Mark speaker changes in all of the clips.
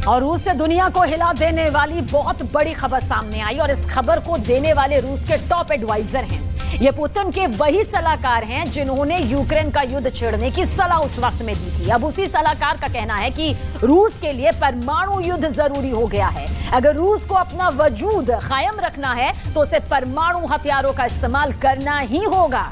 Speaker 1: और रूस से दुनिया को हिला देने वाली बहुत बड़ी खबर सामने आई और इस खबर को देने वाले रूस के टॉप एडवाइजर हैं। ये पुतिन के वही सलाहकार हैं जिन्होंने यूक्रेन का युद्ध छेड़ने की सलाह उस वक्त में दी थी। अब उसी सलाहकार का कहना है कि रूस के लिए परमाणु युद्ध जरूरी हो गया है। अगर रूस को अपना वजूद कायम रखना है तो उसे परमाणु हथियारों का इस्तेमाल करना ही होगा।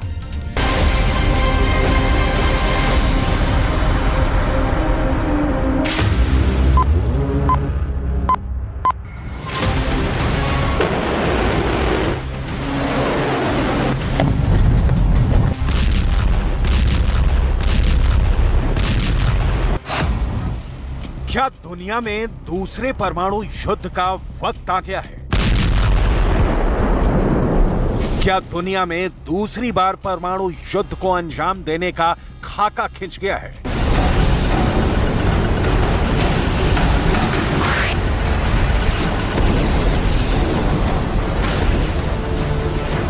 Speaker 2: क्या दुनिया में दूसरे परमाणु युद्ध का वक्त आ गया है? क्या दुनिया में दूसरी बार परमाणु युद्ध को अंजाम देने का खाका खिंच गया है?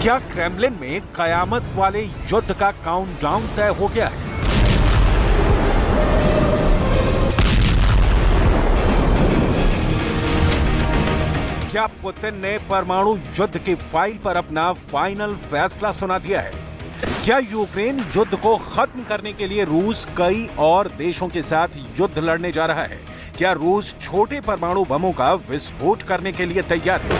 Speaker 2: क्या क्रेमलिन में कयामत वाले युद्ध का काउंटडाउन तय हो गया है? क्या पुतिन ने परमाणु युद्ध की फाइल पर अपना फाइनल फैसला सुना दिया है? क्या यूक्रेन युद्ध को खत्म करने के लिए रूस कई और देशों के साथ युद्ध लड़ने जा रहा है? क्या रूस छोटे परमाणु बमों का विस्फोट करने के लिए तैयार है?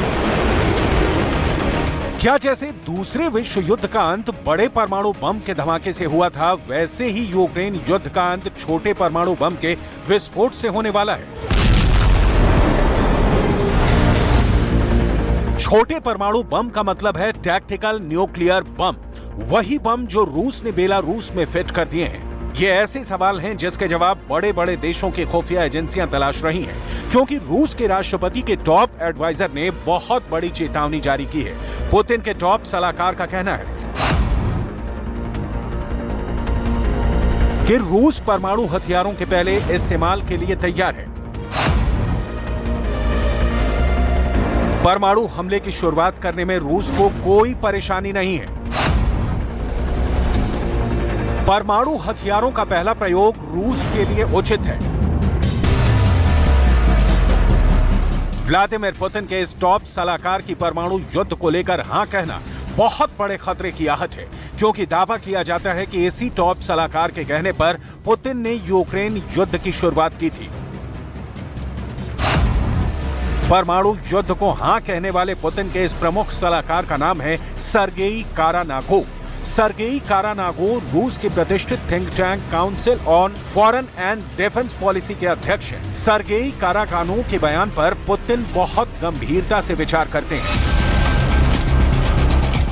Speaker 2: क्या जैसे दूसरे विश्व युद्ध का अंत बड़े परमाणु बम के धमाके से हुआ था, वैसे ही यूक्रेन युद्ध का अंत छोटे परमाणु बम के विस्फोट से होने वाला है? छोटे परमाणु बम का मतलब है टैक्टिकल न्यूक्लियर बम, वही बम जो रूस ने बेलारूस में फिट कर दिए हैं। ये ऐसे सवाल हैं जिसके जवाब बड़े बड़े देशों की खुफिया एजेंसियां तलाश रही हैं, क्योंकि रूस के राष्ट्रपति के टॉप एडवाइजर ने बहुत बड़ी चेतावनी जारी की है। पुतिन के टॉप सलाहकार का कहना है कि रूस परमाणु हथियारों के पहले इस्तेमाल के लिए तैयार है। परमाणु हमले की शुरुआत करने में रूस को कोई परेशानी नहीं है। परमाणु हथियारों का पहला प्रयोग रूस के लिए उचित है। व्लादिमीर पुतिन के इस टॉप सलाहकार की परमाणु युद्ध को लेकर हां कहना बहुत बड़े खतरे की आहट है, क्योंकि दावा किया जाता है कि इसी टॉप सलाहकार के कहने पर पुतिन ने यूक्रेन युद्ध की शुरुआत की थी। परमाणु युद्ध को हां कहने वाले पुतिन के इस प्रमुख सलाहकार का नाम है सर्गेई कारानागो। सर्गेई कारानागो रूस के प्रतिष्ठित think tank council on foreign and defence policy के अध्यक्ष हैं। सर्गेई कारानागो के बयान पर पुतिन बहुत गंभीरता से विचार करते हैं।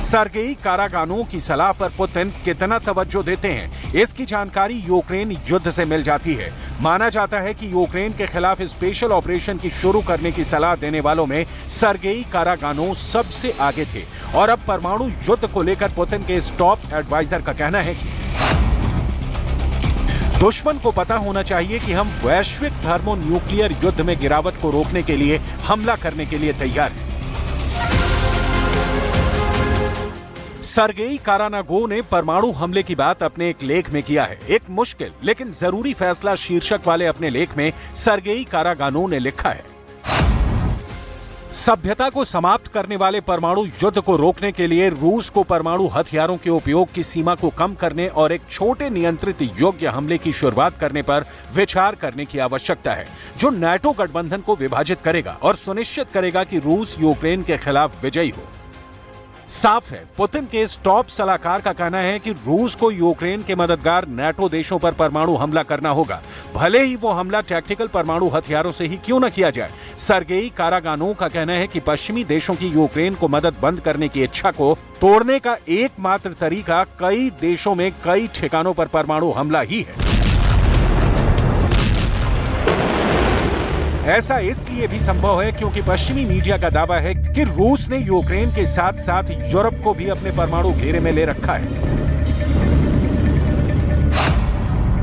Speaker 2: सर्गेई कारानागो की सलाह पर पुतिन कितना तवज्जो देते हैं, इसकी जानकारी यूक्रेन युद्ध से मिल जाती है। माना जाता है कि यूक्रेन के खिलाफ स्पेशल ऑपरेशन की शुरू करने की सलाह देने वालों में सर्गेई कारानागो सबसे आगे थे। और अब परमाणु युद्ध को लेकर पुतिन के इस टॉप एडवाइजर का कहना है कि दुश्मन को पता होना चाहिए कि हम वैश्विक थर्मोन्यूक्लियर युद्ध में गिरावट को रोकने के लिए हमला करने के लिए तैयार हैं। सर्गेई कारानागो ने परमाणु हमले की बात अपने एक लेख में किया है। एक मुश्किल लेकिन जरूरी फैसला शीर्षक वाले अपने लेख में सर्गेई कारानागो ने लिखा है, सभ्यता को समाप्त करने वाले परमाणु युद्ध को रोकने के लिए रूस को परमाणु हथियारों के उपयोग की सीमा को कम करने और एक छोटे नियंत्रित योग्य हमले की शुरुआत करने पर विचार करने की आवश्यकता है, जो नाटो गठबंधन को विभाजित करेगा और सुनिश्चित करेगा कि रूस यूक्रेन के खिलाफ विजयी हो। साफ है, पुतिन के इस टॉप सलाहकार का कहना है कि रूस को यूक्रेन के मददगार नाटो देशों पर परमाणु हमला करना होगा, भले ही वो हमला टैक्टिकल परमाणु हथियारों से ही क्यों न किया जाए। सर्गेई कारानागो का कहना है कि पश्चिमी देशों की यूक्रेन को मदद बंद करने की इच्छा को तोड़ने का एकमात्र तरीका कई देशों में कई ठिकानों पर परमाणु हमला ही है। ऐसा इसलिए भी संभव है क्योंकि पश्चिमी मीडिया का दावा है कि रूस ने यूक्रेन के साथ साथ यूरोप को भी अपने परमाणु घेरे में ले रखा है।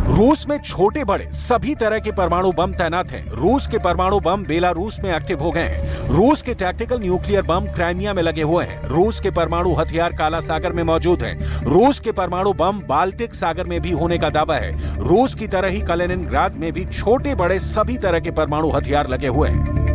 Speaker 2: रूस में छोटे बड़े सभी तरह के परमाणु बम तैनात हैं। रूस के परमाणु बम बेलारूस में एक्टिव हो गए हैं। रूस के टैक्टिकल न्यूक्लियर बम क्राइमिया में लगे हुए हैं। रूस के परमाणु हथियार काला सागर में मौजूद हैं। रूस के परमाणु बम बाल्टिक सागर में भी होने का दावा है। रूस की तरह ही कलिनिनग्राद में भी छोटे बड़े सभी तरह के परमाणु हथियार लगे हुए हैं।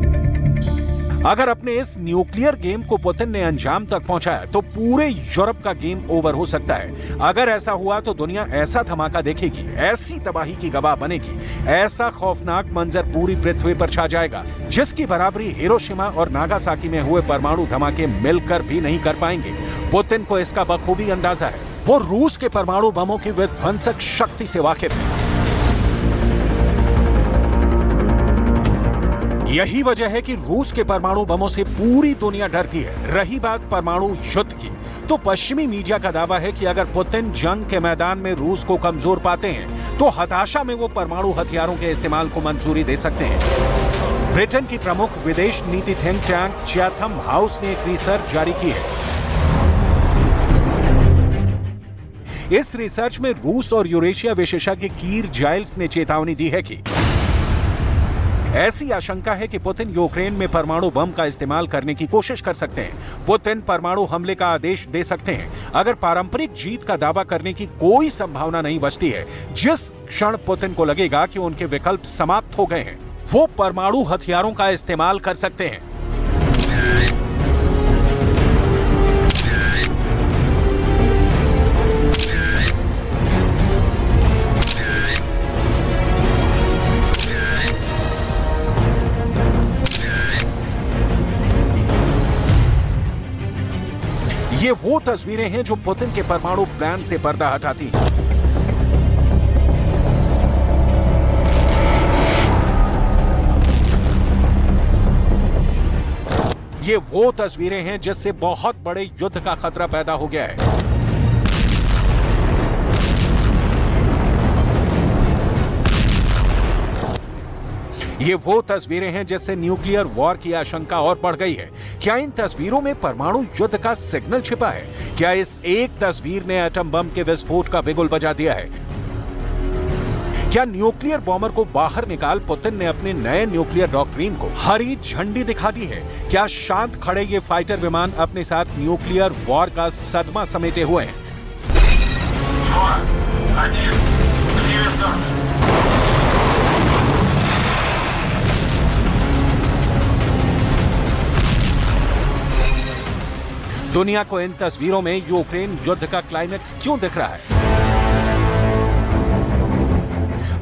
Speaker 2: अगर अपने इस न्यूक्लियर गेम को पुतिन ने अंजाम तक पहुंचाया तो पूरे यूरोप का गेम ओवर हो सकता है। अगर ऐसा हुआ तो दुनिया ऐसा धमाका देखेगी, ऐसी तबाही की गवाह बनेगी, ऐसा खौफनाक मंजर पूरी पृथ्वी पर छा जाएगा जिसकी बराबरी हिरोशिमा और नागासाकी में हुए परमाणु धमाके मिलकर भी नहीं कर पाएंगे। पुतिन को इसका बखूबी अंदाजा है। वो रूस के परमाणु बमों की विध्वंसक शक्ति से वाकिफ है। यही वजह है कि रूस के परमाणु बमों से पूरी दुनिया डरती है। रही बात परमाणु युद्ध की, तो पश्चिमी मीडिया का दावा है कि अगर पुतिन जंग के मैदान में रूस को कमजोर पाते हैं तो हताशा में वो परमाणु हथियारों के इस्तेमाल को मंजूरी दे सकते हैं। ब्रिटेन की प्रमुख विदेश नीति थिंक टैंक चैथम हाउस ने एक रिसर्च जारी की है। इस रिसर्च में रूस और यूरेशिया विशेषज्ञ कीर जाइल्स ने चेतावनी दी है कि ऐसी आशंका है कि पुतिन यूक्रेन में परमाणु बम का इस्तेमाल करने की कोशिश कर सकते हैं। पुतिन परमाणु हमले का आदेश दे सकते हैं अगर पारंपरिक जीत का दावा करने की कोई संभावना नहीं बचती है। जिस क्षण पुतिन को लगेगा कि उनके विकल्प समाप्त हो गए हैं, वो परमाणु हथियारों का इस्तेमाल कर सकते हैं। ये वो तस्वीरें हैं जो पुतिन के परमाणु प्लान से पर्दा हटाती हैं। ये वो तस्वीरें हैं जिससे बहुत बड़े युद्ध का खतरा पैदा हो गया है। ये वो तस्वीरें हैं जिससे न्यूक्लियर वॉर की आशंका और बढ़ गई है। क्या इन तस्वीरों में परमाणु युद्ध का सिग्नल छिपा है? क्या इस एक तस्वीर ने एटम बम के विस्फोट का बिगुल बजा दिया है? क्या न्यूक्लियर बॉम्बर को बाहर निकाल पुतिन ने अपने नए न्यूक्लियर डॉक्ट्रिन को हरी झंडी दिखा दी है? क्या शांत खड़े ये फाइटर विमान अपने साथ न्यूक्लियर वॉर का सदमा समेटे हुए हैं? दुनिया को इन तस्वीरों में यूक्रेन युद्ध का क्लाइमेक्स क्यों दिख रहा है?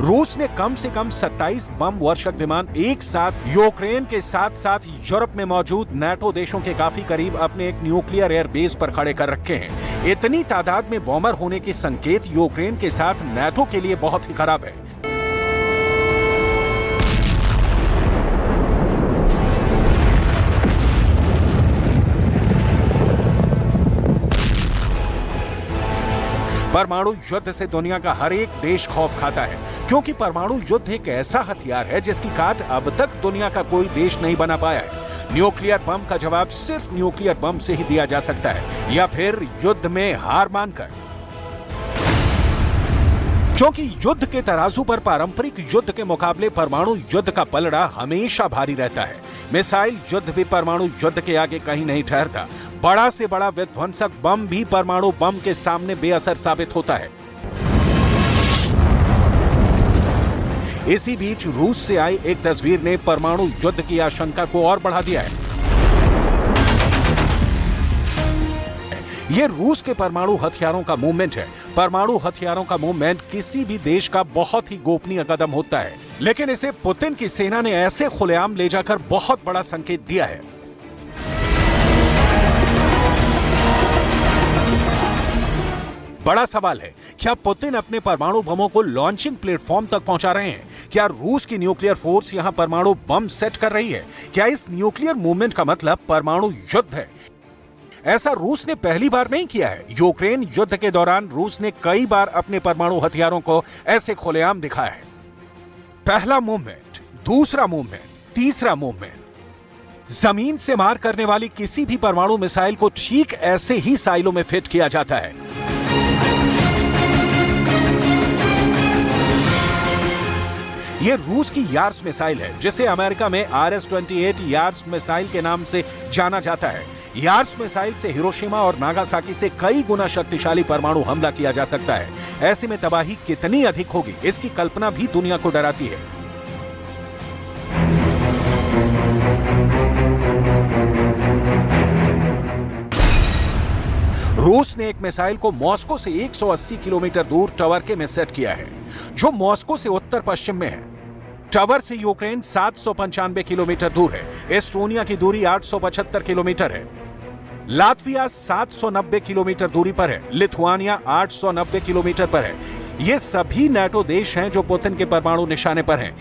Speaker 2: रूस ने कम से कम 27 बम वर्षक विमान एक साथ यूक्रेन के साथ साथ यूरोप में मौजूद नाटो देशों के काफी करीब अपने एक न्यूक्लियर एयर बेस पर खड़े कर रखे हैं। इतनी तादाद में बॉम्बर होने के संकेत यूक्रेन के साथ नाटो के लिए बहुत ही खराब है। परमाणु युद्ध से दुनिया का हर एक देश खौफ खाता है, क्योंकि परमाणु युद्ध एक ऐसा हथियार है जिसकी काट अब तक दुनिया का कोई देश नहीं बना पाया है। न्यूक्लियर बम का जवाब सिर्फ न्यूक्लियर बम से ही दिया जा सकता है, या फिर युद्ध में हार मानकर। क्योंकि युद्ध के तराजू पर पारंपरिक युद्ध के मुकाबले परमाणु युद्ध का पलड़ा हमेशा भारी रहता है। मिसाइल युद्ध भी परमाणु युद्ध के आगे कहीं नहीं ठहरता। बड़ा से बड़ा विध्वंसक बम भी परमाणु बम के सामने बेअसर साबित होता है। इसी बीच रूस से आई एक तस्वीर ने परमाणु युद्ध की आशंका को और बढ़ा दिया है। यह रूस के परमाणु हथियारों का मूवमेंट है। परमाणु हथियारों का मूवमेंट किसी भी देश का बहुत ही गोपनीय कदम होता है, लेकिन इसे पुतिन की सेना ने ऐसे खुलेआम ले जाकर बहुत बड़ा संकेत दिया है। बड़ा सवाल है, क्या पुतिन अपने परमाणु बमों को लॉन्चिंग प्लेटफॉर्म तक पहुंचा रहे हैं? क्या रूस की न्यूक्लियर फोर्स यहां परमाणु बम सेट कर रही है? क्या इस न्यूक्लियर मूवमेंट का मतलब परमाणु युद्ध है? ऐसा रूस ने पहली बार नहीं किया है। यूक्रेन युद्ध के दौरान रूस ने कई बार अपने परमाणु हथियारों को ऐसे खुलेआम दिखाया है। पहला मूवमेंट, दूसरा मूवमेंट, तीसरा मूवमेंट। जमीन से मार करने वाली किसी भी परमाणु मिसाइल को ठीक ऐसे ही साइलों में फिट किया जाता है। ये रूस की यार्स मिसाइल है, जिसे अमेरिका में RS-28 यार्स मिसाइल के नाम से जाना जाता है। यार्स मिसाइल से हिरोशिमा और नागासाकी से कई गुना शक्तिशाली परमाणु हमला किया जा सकता है। ऐसे में तबाही कितनी अधिक होगी, इसकी कल्पना भी दुनिया को डराती है। रूस ने एक मिसाइल को मॉस्को से 180 किलोमीटर दूर टवर्के में सेट किया है, जो मॉस्को से उत्तर पश्चिम में है। टवर से यूक्रेन 795 किलोमीटर दूर है। एस्टोनिया की दूरी 875 किलोमीटर है। लातविया 790 किलोमीटर दूरी पर है। लिथुआनिया 890 किलोमीटर पर है। ये सभी नाटो देश हैं जो पुतिन के परमाणु निशाने पर हैं।